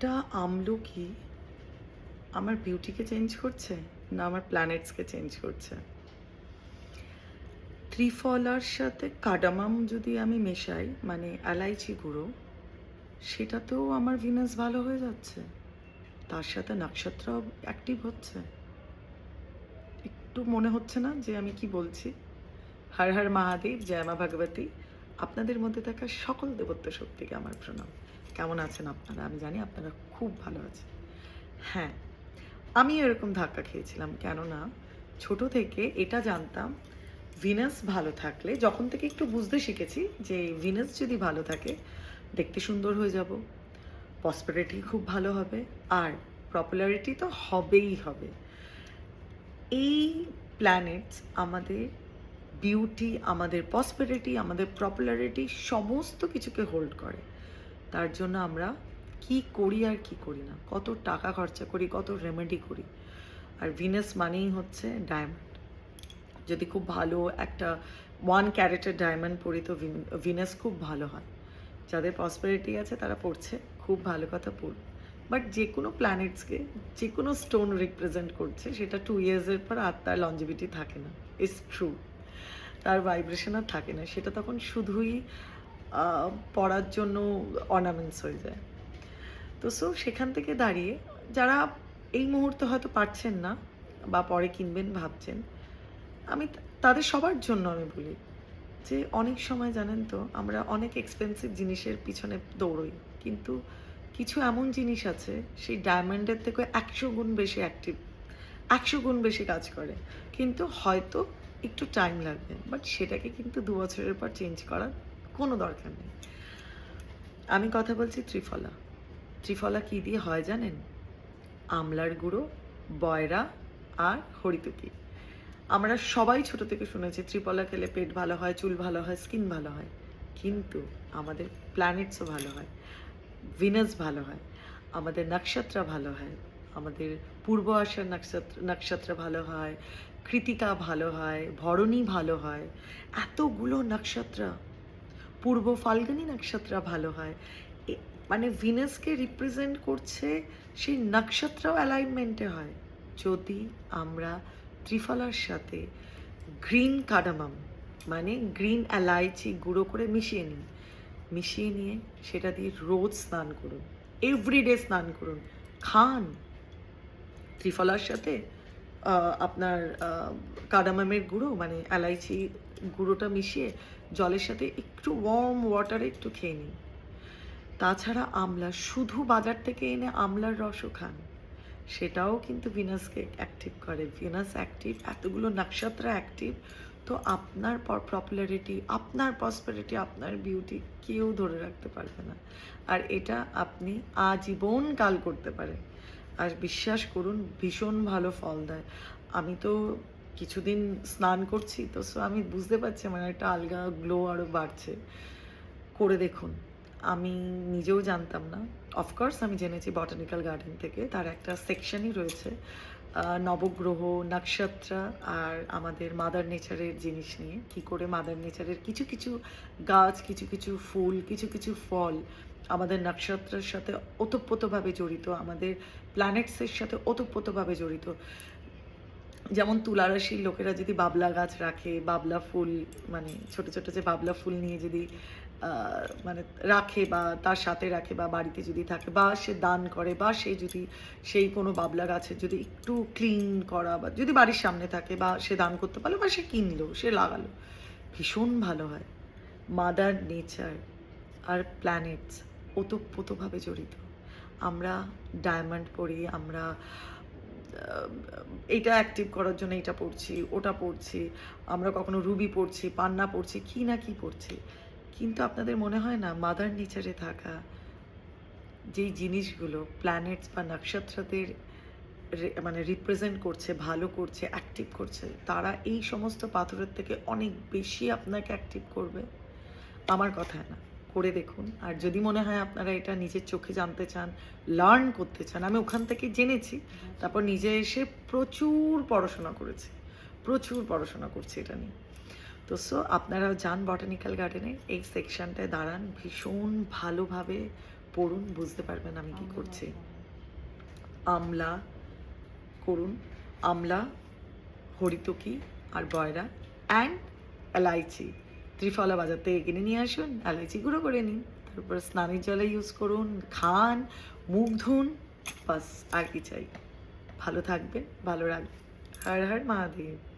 একটা আমলকি আমার বিউটিকে চেঞ্জ করছে না আমার প্ল্যানেটসকে চেঞ্জ করছে? ত্রিফলার সাথে কার্ডামাম যদি আমি মেশাই, মানে এলাইচি গুঁড়ো, সেটাতেও আমার ভিনাস ভালো হয়ে যাচ্ছে, তার সাথে নক্ষত্রও অ্যাক্টিভ হচ্ছে। একটু মনে হচ্ছে না যে আমি কি বলছি? হর হর মহাদেব, জয় মা ভগবতী। আপনাদের মধ্যে থাকা সকল দেবত্ব শক্তিকে আমার প্রণাম। কেমন আছেন আপনারা? আমি জানি আপনারা খুব ভালো আছেন। হ্যাঁ, আমি এরকম ধাক্কা খেয়েছিলাম, কেননা ছোট থেকে এটা জানতাম ভিনাস ভালো থাকলে, যখন থেকে একটু বুঝতে শিখেছি যে ভিনাস যদি ভালো থাকে দেখতে সুন্দর হয়ে যাব, প্রসপারিটি খুব ভালো হবে, আর পপুলারিটি তো হবেই হবে। এই প্ল্যানেটস আমাদের বিউটি, আমাদের প্রসপারিটি, আমাদের পপুলারিটি সমস্ত কিছুকে হোল্ড করে। তার জন্য আমরা কি করি আর কি করি না, কত টাকা খরচা করি, কত রেমেডি করি। আর ভিনাস মানেই হচ্ছে ডায়মন্ড। যদি খুব ভালো একটা 1 ক্যারেটের ডায়মন্ড পরি তো ভিনাস খুব ভালো হয়। যাদের প্রসপারিটি আছে তারা পড়ছে, খুব ভালো কথা পড়ুন। বাট যে কোনো প্ল্যানেটসকে যে কোনো স্টোন রিপ্রেজেন্ট করছে, সেটা 2 ইয়ার্সের পর আর তার লঞ্জিভিটি থাকে না। ইটস ট্রু, তার ভাইব্রেশন আর থাকে না, সেটা তখন শুধুই পড়ার জন্য অর্নামেন্টস হয়ে যায়। তো সেখান থেকে দাঁড়িয়ে যারা এই মুহূর্তে হয়তো পারছেন না বা পরে কিনবেন ভাবছেন, আমি তাদের সবার জন্য আমি বলি যে অনেক সময় জানেন তো আমরা অনেক এক্সপেন্সিভ জিনিসের পিছনে দৌড়ই, কিন্তু কিছু এমন জিনিস আছে সেই ডায়মন্ডের থেকে 100 গুণ বেশি অ্যাক্টিভ, 100 গুণ বেশি কাজ করে, কিন্তু হয়তো একটু টাইম লাগবে, বাট সেটাকে কিন্তু 2 বছরের পর চেঞ্জ করার কোনো দরকার নেই। আমি কথা বলছি ত্রিফলা। ত্রিফলা কী দিয়ে হয় জানেন? আমলার গুঁড়ো, বয়রা আর হরিতকি। আমরা সবাই ছোট থেকে শুনেছি ত্রিফলা খেলে পেট ভালো হয়, চুল ভালো হয়, স্কিন ভালো হয়, কিন্তু আমাদের প্ল্যানেটসও ভালো হয়, ভিনাস ভালো হয়, আমাদের নক্ষত্র ভালো হয়, আমাদের পূর্ব আষাঢ় নক্ষত্র ভালো হয়, কৃতিকা ভালো হয়, ভরণী ভালো হয়, এতগুলো নক্ষত্র, পূর্ব ফাল্গুনী নক্ষত্র ভালো হয়। মানে ভিনাসকে রিপ্রেজেন্ট করছে, সেই নক্ষত্রও অ্যালাইনমেন্টে হয়। যদি আমরা ত্রিফলার সাথে গ্রিন কার্ডামাম, মানে গ্রিন এলাইচি গুঁড়ো করে মিশিয়ে নিয়ে সেটা দিয়ে রোজ স্নান করুন, এভরিডে স্নান করুন, খান। ত্রিফলার সাথে আপনার কার্ডামামের গুঁড়ো, মানে এলাইচি গুঁড়োটা মিশিয়ে জলের সাথে একটু ওয়ার্ম ওয়াটারে একটু খেয়ে নিন। তাছাড়া আমলা, শুধু বাজার থেকে এনে আমলার রসও খান, সেটাও কিন্তু ভিনাসকে অ্যাক্টিভ করে। ভিনাস অ্যাক্টিভ, এতগুলো নক্ষত্র অ্যাক্টিভ, তো আপনার পপুলারিটি, আপনার প্রসপারিটি, আপনার বিউটি কেউ ধরে রাখতে পারবে না। আর এটা আপনি আজীবন কাল করতে পারেন, আর বিশ্বাস করুন ভীষণ ভালো ফল দেয়। আমি তো কিছুদিন স্নান করছি, তো আমি বুঝতে পারছি আমার একটা আলগা গ্লো আরও বাড়ছে। করে দেখুন। আমি নিজেও জানতাম না। অফকোর্স আমি জেনেছি বটানিক্যাল গার্ডেন থেকে, তার একটা সেকশনই রয়েছে নবগ্রহ, নক্ষত্র আর আমাদের মাদার নেচারের জিনিস নিয়ে, কী করে মাদার নেচারের কিছু কিছু গাছ, কিছু কিছু ফুল, কিছু কিছু ফল আমাদের নক্ষত্রের সাথে ওতপ্রোতভাবে জড়িত, আমাদের প্ল্যানেটসের সাথে ওতপ্রোতভাবে জড়িত। যেমন তুলা রাশির লোকেরা যদি বাবলা গাছ রাখে, বাবলা ফুল, মানে ছোট ছোট যে বাবলা ফুল নিয়ে যদি মানে রাখে বা তার সাথে রাখে বা বাড়িতে যদি থাকে বা সে দান করে, বা সে যদি সেই কোনো বাবলা গাছের যদি একটু ক্লিন করা, বা যদি বাড়ির সামনে থাকে, বা সে দান করতে পারলো বা সে কিনলো, সে লাগালো, ভীষণ ভালো হয়। মাদার নেচার আর প্ল্যানেটস ওতপ্রোতভাবে জড়িত। আমরা ডায়মন্ড পড়ি, আমরা এইটা অ্যাক্টিভ করার জন্য এইটা পড়ছি, ওটা পড়ছি, আমরা কখনো রুবি পড়ছি, পান্না পড়ছি, কী না কী পড়ছি, কিন্তু আপনাদের মনে হয় না মাদার নেচারে থাকা যেই জিনিসগুলো প্ল্যানেটস বা নক্ষত্রদের মানে রিপ্রেজেন্ট করছে, ভালো করছে, অ্যাক্টিভ করছে, তারা এই সমস্ত পাথরের থেকে অনেক বেশি আপনাকে অ্যাক্টিভ করবে? আমার কথা না, করে দেখুন। আর যদি মনে হয় আপনারা এটা নিজের চোখে জানতে চান, লার্ন করতে চান, আমি ওখান থেকে জেনেছি, তারপর নিজে এসে প্রচুর পড়াশোনা করেছি, প্রচুর পড়াশোনা করছি এটা নিয়ে। তো আপনারাও যান বটানিক্যাল গার্ডেনে, এই সেকশনটায় দাঁড়ান, ভীষণ ভালোভাবে পড়ুন, বুঝতে পারবেন আমি কি করছি। আমলা করুন, আমলা, হরিতকি আর বয়রা অ্যান্ড এলাইচি। ত্রিফলা বাজার থেকে কিনে নিয়ে আসুন, এলাইচি গুঁড়ো করে নিন, তারপর স্নানের জলে ইউজ করুন, খান, মুখ ধুন, বাস আর কি চাই। ভালো থাকবেন, ভালো রাখবেন। হর হর মহাদেব।